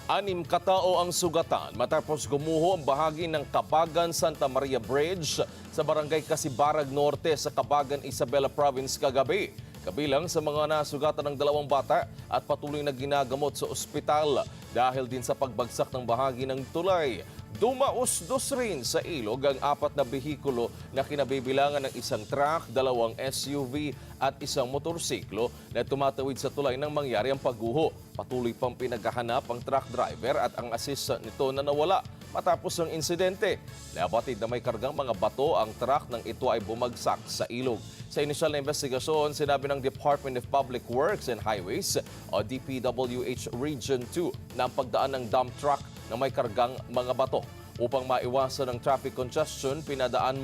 Anim katao ang sugatan matapos gumuho ang bahagi ng Kabagan-Santa Maria Bridge sa barangay Casibarag Norte sa Kabagan, Isabela Province kagabi. Kabilang sa mga nasugatan ng dalawang bata at patuloy na ginagamot sa ospital dahil din sa pagbagsak ng bahagi ng tulay. Dumausdos rin sa ilog ang apat na behikulo na kinabibilangan ng isang truck, dalawang SUV at isang motorsiklo na tumatawid sa tulay nang mangyari ang pagguho. Patuloy pang pinaghahanap ang truck driver at ang assistant nito na nawala matapos ang insidente. Nabatid na may kargang mga bato ang truck nang ito ay bumagsak sa ilog. Sa inisyal na investigasyon, sinabi ng Department of Public Works and Highways o DPWH Region 2 na ang pagdaan ng dump truck na may kargang mga bato. Upang maiwasan ang traffic congestion, pinadadaanan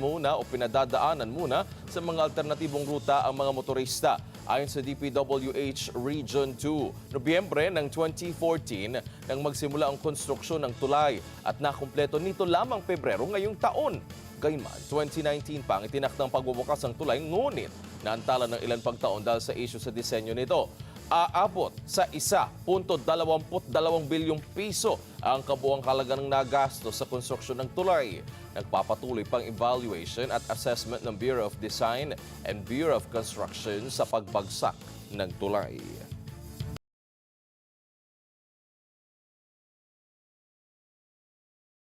muna sa mga alternatibong ruta ang mga motorista. Ayon sa DPWH Region 2, Nobyembre ng 2014 nang magsimula ang konstruksyon ng tulay at nakumpleto nito lamang Pebrero ngayong taon. Gayunman, 2019 pa ang itinakdang pagbubukas ng tulay, ngunit naantala ng ilan pang taon dahil sa isyu sa disenyo nito. Aabot sa 1.22 bilyong piso ang kabuang halaga ng nagastos sa konstruksyon ng tulay. Nagpapatuloy pang evaluation at assessment ng Bureau of Design and Bureau of Construction sa pagbagsak ng tulay.